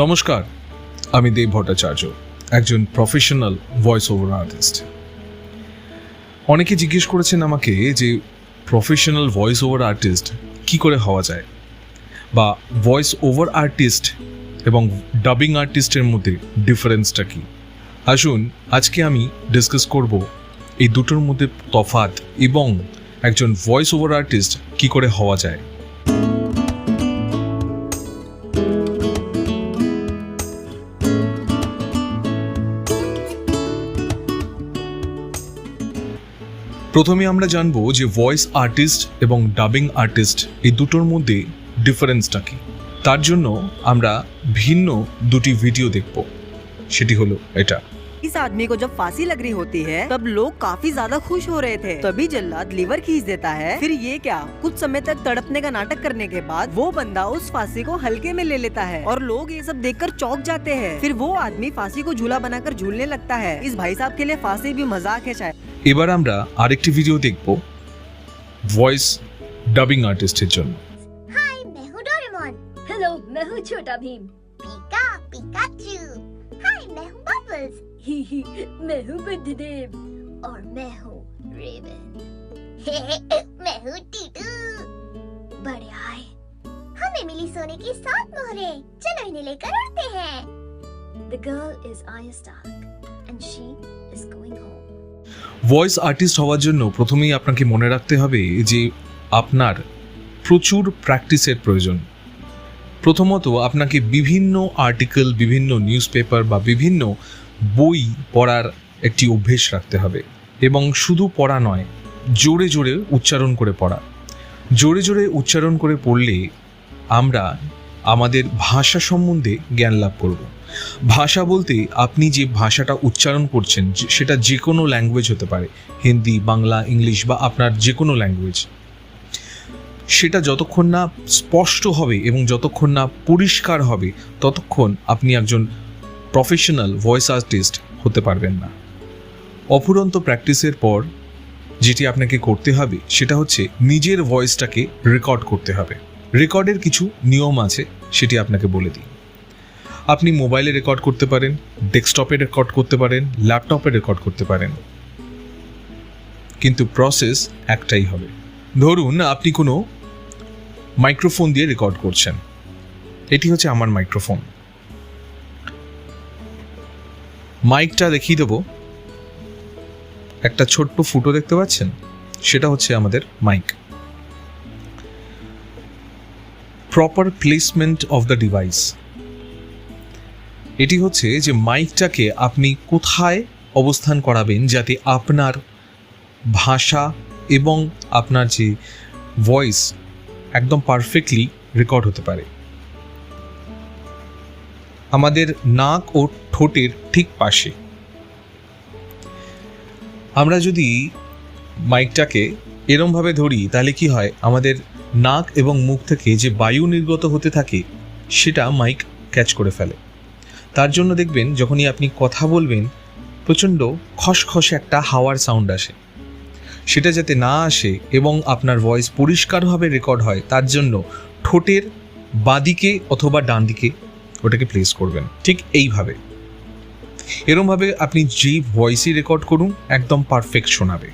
নমস্কার, আমি দেব ভট্টাচার্য, একজন প্রফেশনাল ভয়েস ওভার আর্টিস্ট। অনেকে জিজ্ঞেস করেছেন আমাকে যে প্রফেশনাল ভয়েস ওভার আর্টিস্ট কী করে হওয়া যায়, বা ভয়েস ওভার আর্টিস্ট এবং ডাবিং আর্টিস্টের মধ্যে ডিফারেন্সটা কী। আসুন আজকে আমি ডিসকাস করব এই দুটোর মধ্যে তফাৎ এবং একজন ভয়েস ওভার আর্টিস্ট কী করে হওয়া যায়। প্রথমে আমরা জানবো যে ভয়েস আর্টিস্ট এবং ডাবিং আর্টিস্ট এই দুটোর মধ্যে ডিফারেন্সটা কী। তার জন্য আমরা ভিন্ন দুটি ভিডিও দেখব। সেটি হলো এটা। इस आदमी को जब फांसी लग रही होती है तब लोग काफी ज्यादा खुश हो रहे थे। तभी जल्लाद लीवर खींच देता है। फिर ये क्या, कुछ समय तक तड़पने का नाटक करने के बाद वो बंदा उस फांसी को हल्के में ले लेता है और लोग ये सब देखकर चौंक जाते हैं। फिर वो आदमी फांसी को झूला बनाकर झूलने लगता है। इस भाई साहब के लिए फांसी भी मजाक है शायद। এবার আমরা আরেকটি ভিডিও দেখব ভয়েস ডাবিং আর্টিস্টের জন্য। हाय, मैं हूँ डोरेमोन। हेलो, मैं हूँ छोटा भीम। पीका पिकाचू। हाय, मैं हूँ बबल्स। मैं हूँ बुद्धदेव। और मैं हूँ रेवन। मैं हूँ टीटू। बड़े आए, हमें मिली सोने की 7 मोहरें। चलो इन्हें लेकर उड़ते हैं। The girl is Arya Stark and she is going home. Voice artist হওয়ার জন্য প্রথমেই আপনাকে মনে রাখতে হবে যে আপনার প্রচুর প্র্যাকটিসের প্রয়োজন। প্রথমত আপনাকে বিভিন্ন আর্টিকেল, বিভিন্ন নিউজ পেপার বা বিভিন্ন বই পড়ার একটি অভ্যেস রাখতে হবে, এবং শুধু পড়া নয়, জোরে জোরে উচ্চারণ করে পড়া। জোরে জোরে উচ্চারণ করে পড়লে আমরা আমাদের ভাষা সম্বন্ধে জ্ঞান লাভ করব। ভাষা বলতে আপনি যে ভাষাটা উচ্চারণ করছেন সেটা যে কোনো ল্যাঙ্গুয়েজ হতে পারে, হিন্দি, বাংলা, ইংলিশ বা আপনার যে কোনো ল্যাঙ্গুয়েজ। সেটা যতক্ষণ না স্পষ্ট হবে এবং যতক্ষণ না পরিষ্কার হবে ততক্ষণ আপনি একজন প্রফেশনাল ভয়েস আর্টিস্ট হতে পারবেন না। অফুরন্ত প্র্যাকটিসের পর যেটি আপনাকে করতে হবে সেটা হচ্ছে নিজের ভয়েসটাকে রেকর্ড করতে হবে। রেকর্ডের কিছু নিয়ম আছে, সেটি আপনাকে বলে দিই। আপনি মোবাইলে রেকর্ড করতে পারেন, ডেস্কটপে রেকর্ড করতে পারেন, ল্যাপটপে রেকর্ড করতে পারেন, কিন্তু প্রসেস একটাই হবে। ধরুন আপনি কোনো মাইক্রোফোন দিয়ে রেকর্ড করছেন। এটি হচ্ছে আমার মাইক্রোফোন। মাইকটা দেখিয়ে দেবো, একটা ছোট্ট ফুটো দেখতে পাচ্ছেন, সেটা হচ্ছে আমাদের mic. Proper placement of the device, এটি হচ্ছে যে মাইকটাকে আপনি কোথায় অবস্থান করাবেন যাতে আপনার ভাষা এবং আপনার যে ভয়েস একদম পারফেক্টলি রেকর্ড হতে পারে। আমাদের নাক ও ঠোঁটের ঠিক পাশে। আমরা যদি মাইকটাকে এরমভাবে ধরি তাহলে কি হয়, আমাদের নাক এবং মুখ থেকে যে বায়ু নির্গত হতে থাকে সেটা মাইক ক্যাচ করে ফেলে। তার জন্য দেখবেন যখনই আপনি কথা বলবেন প্রচণ্ড খসখসে একটা হাওয়ার সাউন্ড আসে। সেটা যাতে না আসে এবং আপনার ভয়েস পরিষ্কারভাবে রেকর্ড হয় তার জন্য ঠোঁটের বাঁদিকে অথবা ডান দিকে ওটাকে প্লেস করবেন, ঠিক এইভাবে। এরমভাবে আপনি যেই ভয়েসই রেকর্ড করুন একদম পারফেক্ট শোনাবে।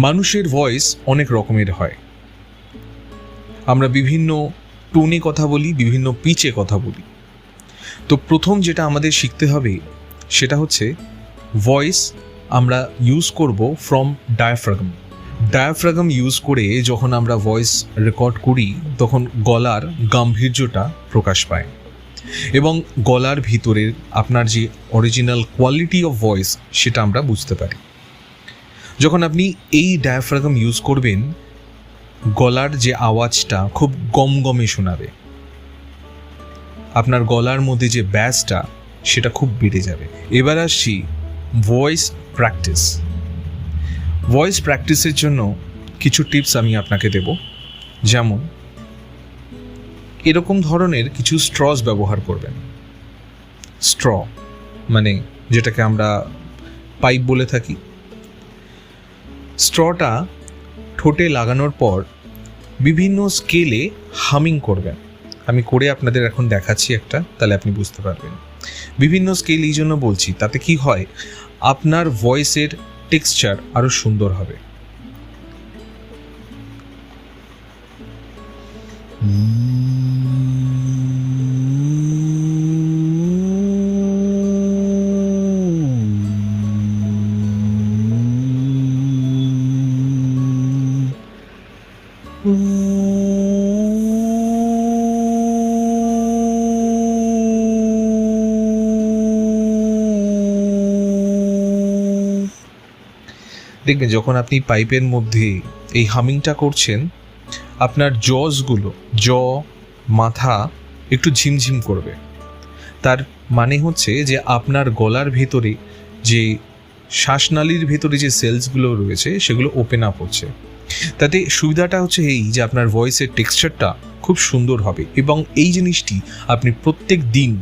মানুষের ভয়েস অনেক রকমের হয়। আমরা বিভিন্ন টোনে কথা বলি, বিভিন্ন পিচে কথা বলি। তো প্রথম যেটা আমাদের শিখতে হবে সেটা হচ্ছে ভয়েস আমরা ইউজ করব ফ্রম ডায়াফ্রাগম। ডায়াফ্রাগম ইউজ করে যখন আমরা ভয়েস রেকর্ড করি তখন গলার গাম্ভীর্যটা প্রকাশ পায় এবং গলার ভিতরের আপনার যে অরিজিনাল কোয়ালিটি অফ ভয়েস সেটা আমরা বুঝতে পারি। যখন আপনি এই ডায়াফ্রাগম ইউজ করবেন গলার যে আওয়াজটা খুব গমগমে শোনাবে, আপনার গলার মধ্যে যে ব্যাসটা সেটা খুব বেড়ে যাবে। এবার আসছি ভয়েস প্র্যাকটিস। ভয়েস প্র্যাকটিসের জন্য কিছু টিপস আমি আপনাকে দেব। যেমন এরকম ধরনের কিছু স্ট্রস ব্যবহার করবেন। স্ট্র মানে যেটাকে আমরা পাইপ বলে থাকি। স্ট্রটা ঠোঁটে লাগানোর পর বিভিন্ন স্কেলে হামিং করবেন। আমি করে আপনাদের এখন দেখাচ্ছি একটা, তাহলে আপনি বুঝতে পারবেন। বিভিন্ন স্কেল এই জন্য বলছি, তাতে কি হয় আপনার ভয়েসের টেক্সচার আরও সুন্দর হবে। দেখবেন যখন আপনি পাইপের মধ্যে এই হামিংটা করছেন, আপনার জজগুলো, মাথা একটু ঝিমঝিম করবে। তার মানে হচ্ছে যে আপনার গলার ভেতরে যে শ্বাসনালীর ভেতরে যে সেলসগুলো রয়েছে সেগুলো ওপেন আপ হচ্ছে। তাতে সুবিধাটা হচ্ছে এই যে আপনার ভয়েসের টেক্সচারটা খুব সুন্দর হবে, এবং এই জিনিসটি আপনি প্রত্যেক দিন,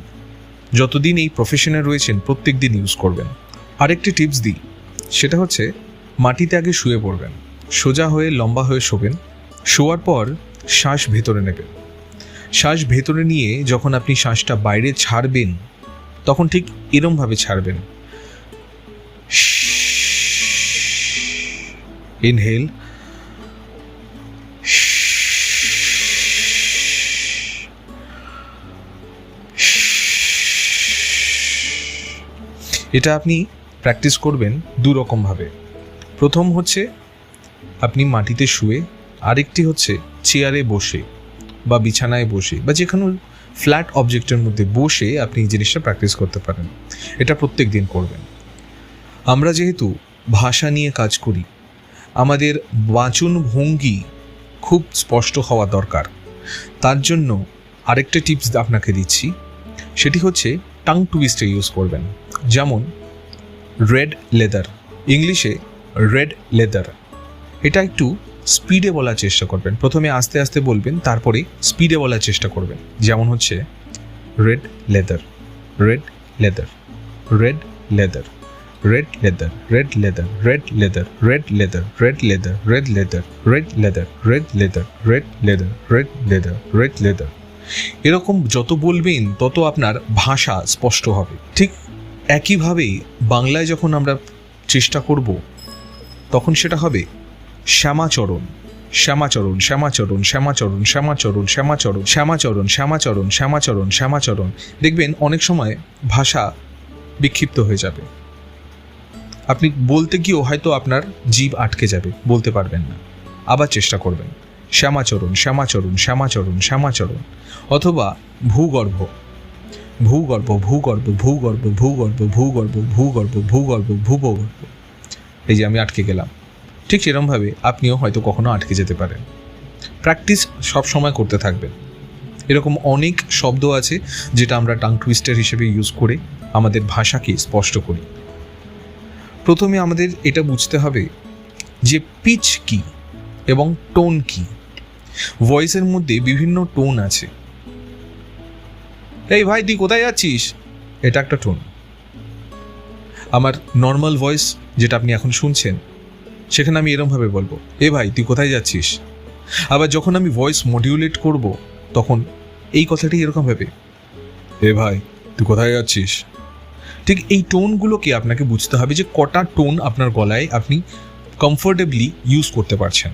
যতদিন এই প্রফেশনে রয়েছেন, প্রত্যেক দিন ইউজ করবেন। আরেকটি টিপস দিই, সেটা হচ্ছে মাটিতে আগে শুয়ে পড়বেন, সোজা হয়ে লম্বা হয়ে শোবেন। শোয়ার পর শ্বাস ভেতরে নেবেন। শ্বাস ভেতরে নিয়ে যখন আপনি শ্বাসটা বাইরে ছাড়বেন, তখন ঠিক এরমভাবে ছাড়বেন। ইনহেল, এটা আপনি প্র্যাকটিস করবেন দু রকমভাবে। প্রথম হচ্ছে আপনি মাটিতে শুয়ে, আরেকটি হচ্ছে চেয়ারে বসে বা বিছানায় বসে বা যে কোনো ফ্ল্যাট অবজেক্টের মধ্যে বসে আপনি এই জিনিসটা প্র্যাকটিস করতে পারেন। এটা প্রত্যেক দিন করবেন। আমরা যেহেতু ভাষা নিয়ে কাজ করি, আমাদের বাচন ভঙ্গি খুব স্পষ্ট হওয়া দরকার। তার জন্য আরেকটা টিপস আপনাকে দিচ্ছি, সেটি হচ্ছে টাং টুইস্টে ইউজ করবেন। যেমন রেড লেদার, ইংলিশে রেড লেদার, এটা একটু স্পিডে বলার চেষ্টা করবেন। প্রথমে আস্তে আস্তে বলবেন, তারপরে স্পিডে বলার চেষ্টা করবেন। যেমন হচ্ছে red leather, red leather, red leather, red leather, red leather, red leather, red leather, red leather, red leather, red leather, red leather, red leather, red leather, red leather. এরকম যত বলবেন তত আপনার ভাষা স্পষ্ট হবে। ঠিক একইভাবে বাংলায় যখন আমরা চেষ্টা করব, তখন সেটা হবে শ্যামাচরণ, শ্যামাচরণ, শ্যামাচরণ, শ্যামাচরণ, শ্যামাচরণ, শ্যামাচরণ, শ্যামাচরণ, শ্যামাচরণ, শ্যামাচরণ, শ্যামাচরণ। দেখবেন অনেক সময় ভাষা বিক্ষিপ্ত হয়ে যাবে। আপনি বলতে গিয়েও হয়তো আপনার জিভ আটকে যাবে, বলতে পারবেন না। আবার চেষ্টা করবেন শ্যামাচরণ, শ্যামাচরণ, শ্যামাচরণ, শ্যামাচরণ। অথবা ভূগর্ভ, ভূগর্ভ, ভূগর্ভ, ভূগর্ভ, ভূগর্ভ, ভূগর্ভ, ভূগর্ভ, ভূগর্ভ, ভূগর্ভ। এই যে আমি আটকে গেলাম, ঠিক সেরকমভাবে আপনিও হয়তো কখনো আটকে যেতে পারেন। প্র্যাকটিস সব সময় করতে থাকবেন। এরকম অনেক শব্দ আছে যেটা আমরা টাং টুইস্টার হিসেবে ইউজ করে আমাদের ভাষাকে স্পষ্ট করি। প্রথমে আমাদের এটা বুঝতে হবে যে পিচ কি এবং টোন কি। ভয়েসের মধ্যে বিভিন্ন টোন আছে। এই ভাই তুই কোথায় যাচ্ছিস, এটা একটা টোন। আমার নর্মাল ভয়েস যেটা আপনি এখন শুনছেন, সেখানে আমি এরমভাবে বলবো, এ ভাই তুই কোথায় যাচ্ছিস। আবার যখন আমি ভয়েস মডিউলেট করব, তখন এই কথাটি এরকম হবে, এ ভাই তুই কোথায় যাচ্ছিস। ঠিক এই টোনগুলোকে আপনাকে বুঝতে হবে যে কটা টোন আপনার গলায় আপনি কমফোর্টেবলি ইউজ করতে পারছেন।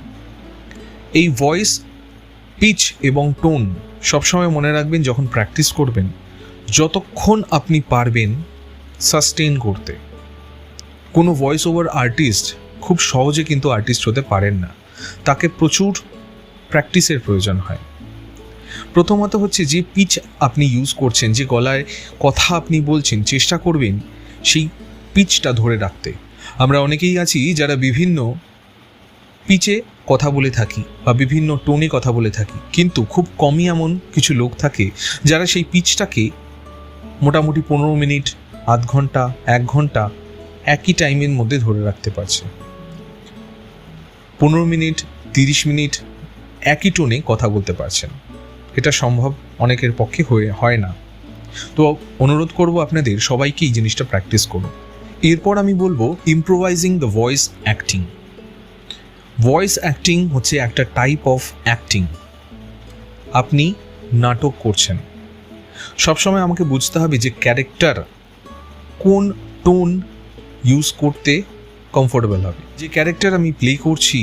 এই ভয়েস পিচ এবং টোন সবসময় মনে রাখবেন যখন প্র্যাকটিস করবেন, যতক্ষণ আপনি পারবেন সাস্টেন করতে। কোনো ভয়েস ওভার আর্টিস্ট খুব সহজে কিন্তু আর্টিস্ট হতে পারেন না, তাকে প্রচুর প্র্যাকটিসের প্রয়োজন হয়। প্রথমত হচ্ছে যে পিচ আপনি ইউজ করছেন, যে গলায় কথা আপনি বলছেন, চেষ্টা করবেন সেই পিচটা ধরে রাখতে। আমরা অনেকেই আছি যারা বিভিন্ন পিচে কথা বলে থাকি বা বিভিন্ন টোনে কথা বলে থাকি, কিন্তু খুব কমই এমন কিছু লোক থাকে যারা সেই পিচটাকে মোটামুটি 15 মিনিট, আধ ঘন্টা, 1 ঘন্টা একই টাইমের মধ্যে ধরে রাখতে পারছে। 15 মিনিট, 30 মিনিট একই টোনে কথা বলতে পারছেন। এটা সম্ভব অনেকের পক্ষে হয় না। তো অনুরোধ করব আপনাদের সবাইকে এই জিনিসটা প্র্যাকটিস করুন। এরপর আমি বলবো ইম্প্রোভাইজিং the voice acting. Voice acting হচ্ছে একটা টাইপ অফ অ্যাক্টিং। আপনি নাটক করছেন, সবসময় আমাকে বুঝতে হবে যে ক্যারেক্টার কোন টোন ইউজ করতে কমফোর্টেবল হবে, যে ক্যারেক্টার আমি প্লে করছি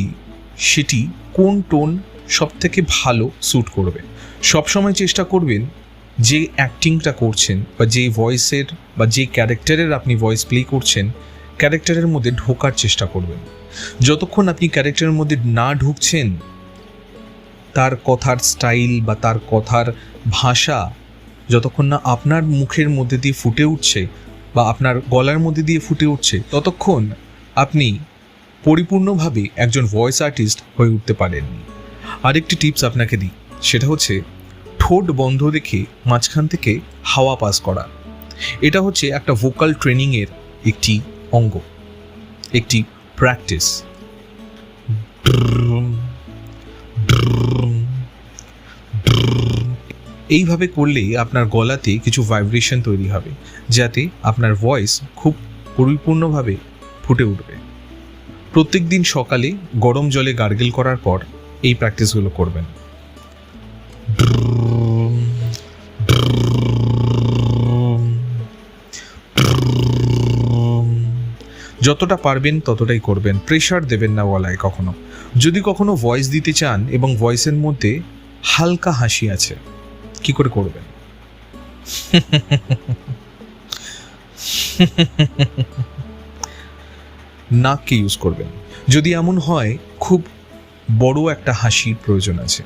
সেটি কোন টোন সব থেকে ভালো স্যুট করবে। সবসময় চেষ্টা করবেন যে অ্যাক্টিংটা করছেন বা যে ভয়েসের বা যে ক্যারেক্টারের আপনি ভয়েস প্লে করছেন, ক্যারেক্টারের মধ্যে ঢোকার চেষ্টা করবেন। যতক্ষণ আপনি ক্যারেক্টারের মধ্যে না ঢুকছেন, তার কথার স্টাইল বা তার কথার ভাষা যতক্ষণ না আপনার মুখের মধ্যে দিয়ে ফুটে উঠছে বা আপনার গলার মধ্যে দিয়ে ফুটে উঠছে, ততক্ষণ আপনি পরিপূর্ণভাবে একজন ভয়েস আর্টিস্ট হয়ে উঠতে পারেননি। আরেকটি টিপস আপনাকে দিই, সেটা হচ্ছে ঠোঁট বন্ধ রেখে মাঝখান থেকে হাওয়া পাস করা। এটা হচ্ছে একটা ভোকাল ট্রেনিংয়ের একটি অঙ্গ, একটি প্র্যাকটিস। এইভাবে করলে আপনার গলাতে কিছু ভাইব্রেশন তৈরি হবে, যাতে আপনার ভয়েস খুব পরিপূর্ণভাবে ফুটে উঠবে। প্রত্যেক দিন সকালে গরম জলে গার্গেল করার পর এই প্র্যাকটিসগুলো করবেন। যতটা পারবেন ততটাই করবেন, প্রেশার দেবেন না গলায় কখনো। যদি কখনো ভয়েস দিতে চান এবং ভয়েসের মধ্যে হালকা হাসি আছে, কি করে করবেন? নাককে ইউজ করবেন। যদি এমন হয় খুব বড় একটা হাসির প্রয়োজন আছে,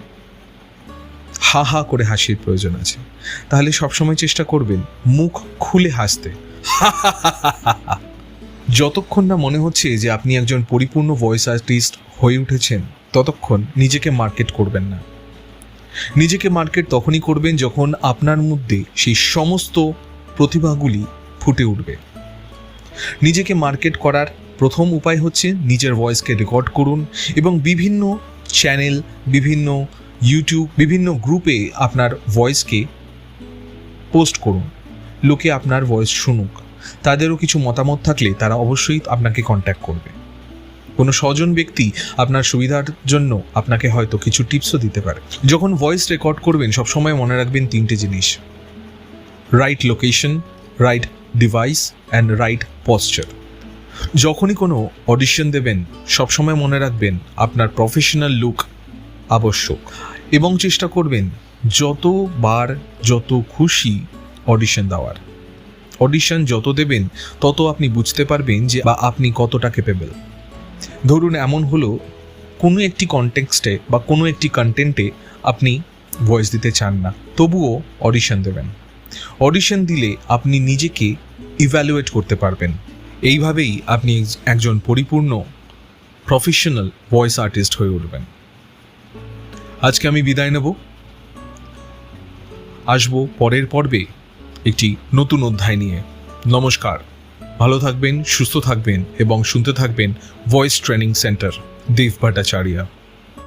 হা হা করে হাসির প্রয়োজন আছে, তাহলে সবসময় চেষ্টা করবেন মুখ খুলে হাসতে। যতক্ষণ না মনে হচ্ছে যে আপনি একজন পরিপূর্ণ ভয়েস আর্টিস্ট হয়ে উঠেছেন, ততক্ষণ নিজেকে মার্কেট করবেন না। নিজেকে মার্কেট তখনই করবেন যখন আপনার মধ্যে সেই সমস্ত প্রতিভাগুলি ফুটে উঠবে। নিজেকে মার্কেট করার প্রথম উপায় হচ্ছে নিজের ভয়েসকে রেকর্ড করুন এবং বিভিন্ন চ্যানেল, বিভিন্ন ইউটিউব, বিভিন্ন গ্রুপে আপনার ভয়েসকে পোস্ট করুন। লোকে আপনার ভয়েস শুনুক, তাদেরও কিছু মতামত থাকলে তারা অবশ্যই আপনাকে কন্ট্যাক্ট করবে। কোনো স্বজন ব্যক্তি আপনার সুবিধার জন্য আপনাকে হয়তো কিছু টিপসও দিতে পারে। যখন ভয়েস রেকর্ড করবেন সবসময় মনে রাখবেন তিনটে জিনিস: right location, right device and right posture. যখনই কোনো অডিশন দেবেন সবসময় মনে রাখবেন আপনার প্রফেশনাল লুক আবশ্যক, এবং চেষ্টা করবেন যতবার যত খুশি অডিশন দেওয়ার। অডিশন যত দেবেন তত আপনি বুঝতে পারবেন যে বা আপনি কতটা ক্যাপেবল। ধরুন এমন হলো কোনো একটি কনটেক্সটে বা কোনো একটি কন্টেন্টে আপনি ভয়েস দিতে চান না, তবুও অডিশন দেবেন। অডিশন দিলে আপনি নিজেকে ইভ্যালুয়েট করতে পারবেন। এইভাবেই আপনি একজন পরিপূর্ণ প্রফেশনাল ভয়েস আর্টিস্ট হয়ে উঠবেন। আজকে আমি বিদায় নেব, আসবো পরের পর্বে একটি নতুন অধ্যায় নিয়ে। নমস্কার, ভালো থাকবেন, সুস্থ থাকবেন এবং শুনতে থাকবেন ভয়েস ট্রেনিং সেন্টার, দেব ভট্টাচার্য।